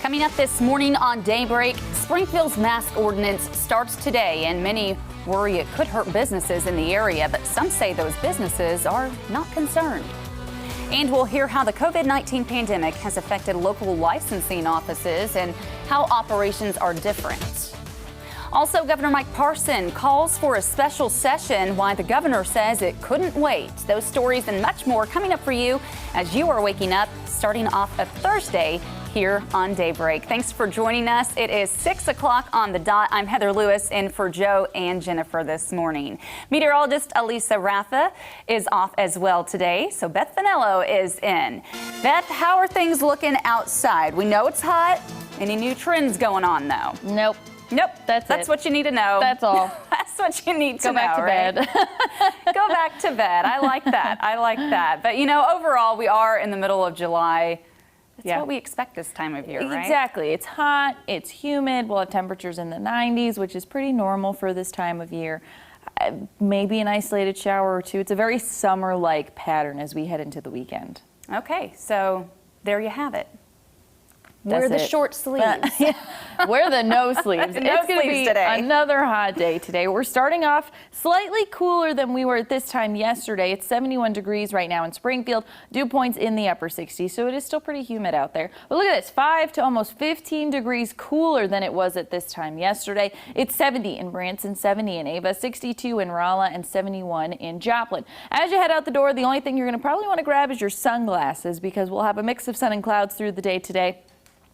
Coming up this morning on Daybreak, Springfield's mask ordinance starts today, and many worry it could hurt businesses in the area, but some say those businesses are not concerned. And we'll hear how the COVID-19 pandemic has affected local licensing offices and how operations are different. Also, Governor Mike Parson calls for a special session, why the governor says it couldn't wait. Those stories and much more coming up for you as you are waking up, starting off a Thursday here on Daybreak. Thanks for joining us. It is 6 o'clock on the dot. I'm Heather Lewis in for Joe and Jennifer this morning. Meteorologist Elisa Rafa is off as well today, so Beth Finello is in. Beth, how are things looking outside? We know it's hot. Any new trends going on though? Nope. That's what you need to know. That's all. That's what you need to know. Go back to bed. Go back to bed. I like that. I like that. But you know, overall, we are in the middle of July. That's what we expect this time of year, right? Exactly. It's hot, it's humid, we'll have temperatures in the 90s, which is pretty normal for this time of year. Maybe an isolated shower or two. It's a very summer-like pattern as we head into the weekend. Okay, so there you have it. Wear the short sleeves. Wear the no sleeves. No it's going to be today. Another hot day today. We're starting off slightly cooler than we were at this time yesterday. It's 71 degrees right now in Springfield. Dew points in the upper 60s, so it is still pretty humid out there. But look at this, 5 to almost 15 degrees cooler than it was at this time yesterday. It's 70 in Branson, 70 in Ava, 62 in Rolla, and 71 in Joplin. As you head out the door, the only thing you're going to probably want to grab is your sunglasses, because we'll have a mix of sun and clouds through the day today.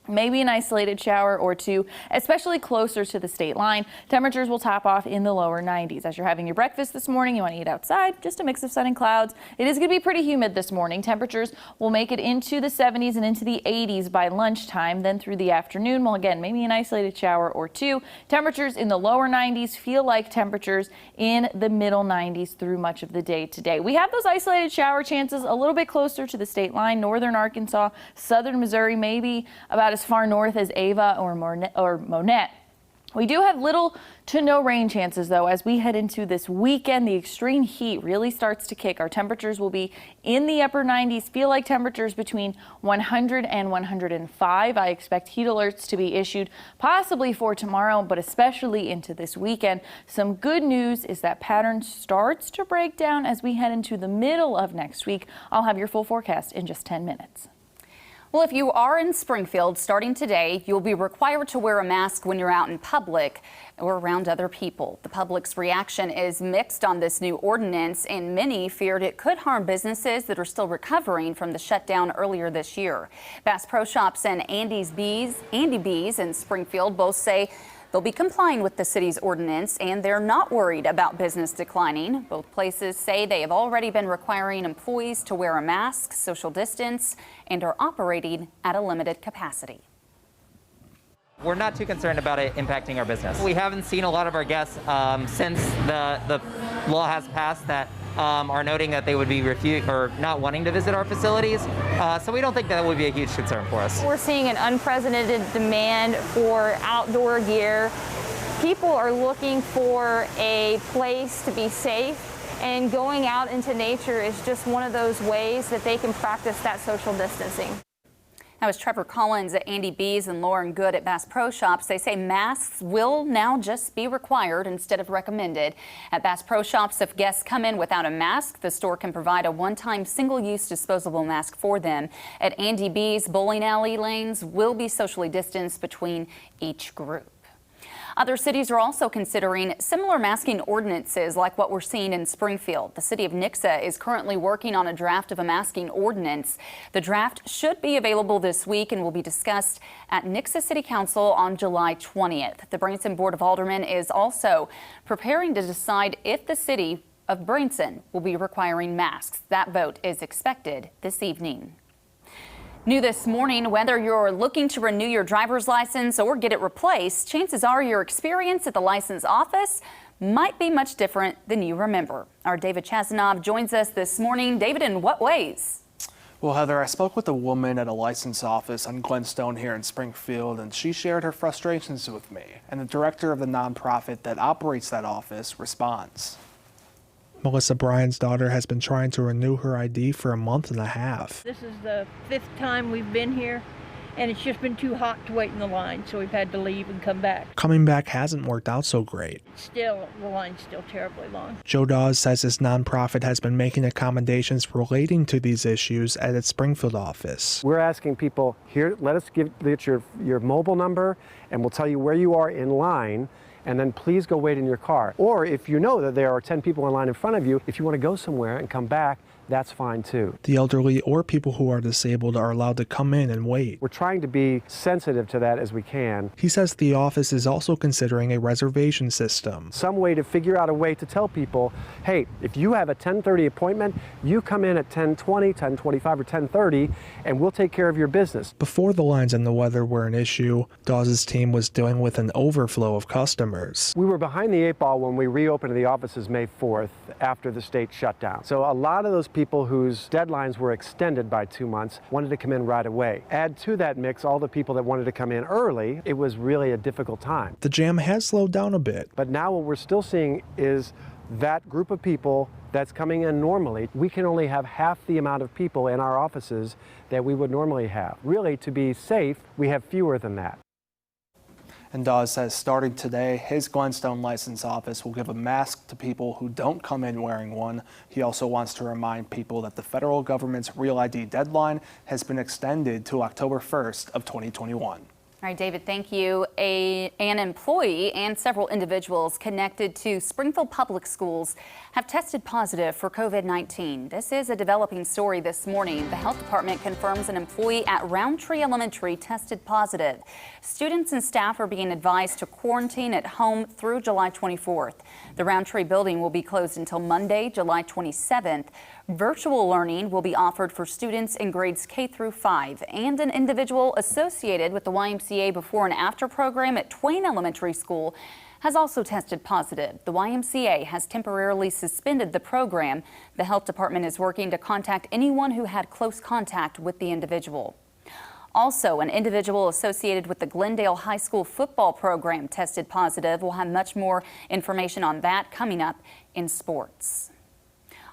Maybe an isolated shower or two, especially closer to the state line. Temperatures will top off in the lower 90s. As you're having your breakfast this morning, you want to eat outside, just a mix of sun and clouds. It is going to be pretty humid this morning. Temperatures will make it into the 70s and into the 80s by lunchtime. Then through the afternoon, well, again, maybe an isolated shower or two. Temperatures in the lower 90s feel like temperatures in the middle 90s through much of the day today. We have those isolated shower chances a little bit closer to the state line. Northern Arkansas, southern Missouri, maybe about as far north as Ava or Monette. We do have little to no rain chances, though, as we head into this weekend. The extreme heat really starts to kick. Our temperatures will be in the upper 90s, feel like temperatures between 100 and 105. I expect heat alerts to be issued possibly for tomorrow, but especially into this weekend. Some good news is that pattern starts to break down as we head into the middle of next week. I'll have your full forecast in just 10 minutes. Well, if you are in Springfield starting today, you'll be required to wear a mask when you're out in public or around other people. The public's reaction is mixed on this new ordinance, and many feared it could harm businesses that are still recovering from the shutdown earlier this year. Bass Pro Shops and Andy B's in Springfield both say they'll be complying with the city's ordinance, and they're not worried about business declining. Both places say they have already been requiring employees to wear a mask, social distance, and are operating at a limited capacity. We're not too concerned about it impacting our business. We haven't seen a lot of our guests since the law has passed that are noting that they would be not wanting to visit our facilities. So we don't think that would be a huge concern for us. We're seeing an unprecedented demand for outdoor gear. People are looking for a place to be safe, and going out into nature is just one of those ways that they can practice that social distancing. That was Trevor Collins at Andy B's and Lauren Good at Bass Pro Shops. They say masks will now just be required instead of recommended. At Bass Pro Shops, if guests come in without a mask, the store can provide a one-time single-use disposable mask for them. At Andy B's, bowling alley lanes will be socially distanced between each group. Other cities are also considering similar masking ordinances like what we're seeing in Springfield. The city of Nixa is currently working on a draft of a masking ordinance. The draft should be available this week and will be discussed at Nixa City Council on July 20th. The Branson Board of Aldermen is also preparing to decide if the city of Branson will be requiring masks. That vote is expected this evening. New this morning, whether you're looking to renew your driver's license or get it replaced, chances are your experience at the license office might be much different than you remember. Our David Chazanov joins us this morning. David, in what ways? Well, Heather, I spoke with a woman at a license office on Glenstone here in Springfield, and she shared her frustrations with me. And the director of the nonprofit that operates that office responds. Melissa Bryan's daughter has been trying to renew her ID for a month and a half. This is the 5th time we've been here, and it's just been too hot to wait in the line, so we've had to leave and come back. Coming back hasn't worked out so great. Still, the line's still terribly long. Joe Dawes says his nonprofit has been making accommodations relating to these issues at its Springfield office. We're asking people, here, let us get your mobile number, and we'll tell you where you are in line, and then please go wait in your car. Or if you know that there are 10 people in line in front of you, if you want to go somewhere and come back, that's fine too. The elderly or people who are disabled are allowed to come in and wait. We're trying to be sensitive to that as we can. He says the office is also considering a reservation system. Some way to figure out a way to tell people, hey, if you have a 10:30 appointment, you come in at 10:20, 10:25, or 10:30, and we'll take care of your business. Before the lines and the weather were an issue, Dawes' team was dealing with an overflow of customers. We were behind the 8 ball when we reopened the offices May 4th after the state shut down. So a lot of those people whose deadlines were extended by 2 months wanted to come in right away. Add to that mix all the people that wanted to come in early, it was really a difficult time. The jam has slowed down a bit. But now what we're still seeing is that group of people that's coming in normally, we can only have half the amount of people in our offices that we would normally have. Really, to be safe, we have fewer than that. And Dawes says starting today, his Glenstone license office will give a mask to people who don't come in wearing one. He also wants to remind people that the federal government's Real ID deadline has been extended to October 1st of 2021. All right, David, thank you. An employee and several individuals connected to Springfield Public Schools have tested positive for COVID-19. This is a developing story this morning. The health department confirms an employee at Roundtree Elementary tested positive. Students and staff are being advised to quarantine at home through July 24th. The Roundtree building will be closed until Monday, July 27th. Virtual learning will be offered for students in grades K through 5, and an individual associated with the YMCA Before and After program at Twain Elementary School has also tested positive. The YMCA has temporarily suspended the program. The health department is working to contact anyone who had close contact with the individual. Also, an individual associated with the Glendale High School football program tested positive. We'll have much more information on that coming up in sports.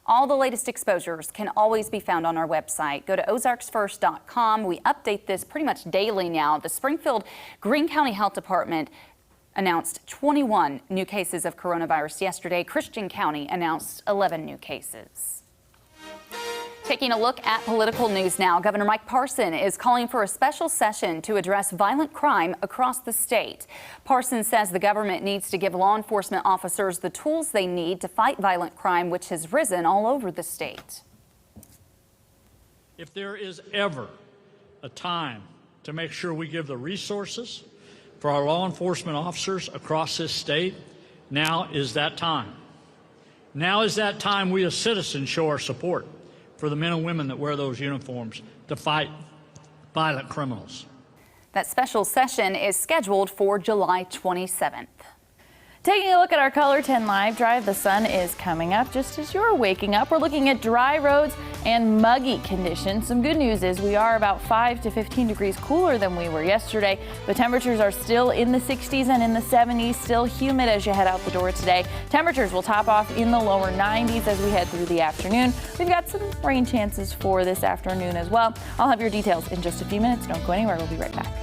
All the latest exposures can always be found on our website. Go to ozarksfirst.com. We update this pretty much daily now. The Springfield Greene County Health Department announced 21 new cases of coronavirus yesterday. Christian County announced 11 new cases. Taking a look at political news now, Governor Mike Parson is calling for a special session to address violent crime across the state. Parson says the government needs to give law enforcement officers the tools they need to fight violent crime, which has risen all over the state. If there is ever a time to make sure we give the resources for our law enforcement officers across this state, now is that time. Now is that time we as citizens show our support for the men and women that wear those uniforms to fight violent criminals. That special session is scheduled for July 27th. Taking a look at our Color 10 Live Drive, the sun is coming up just as you're waking up. We're looking at dry roads and muggy conditions. Some good news is we are about 5 to 15 degrees cooler than we were yesterday. The temperatures are still in the 60s and in the 70s, still humid as you head out the door today. Temperatures will top off in the lower 90s as we head through the afternoon. We've got some rain chances for this afternoon as well. I'll have your details in just a few minutes. Don't go anywhere. We'll be right back.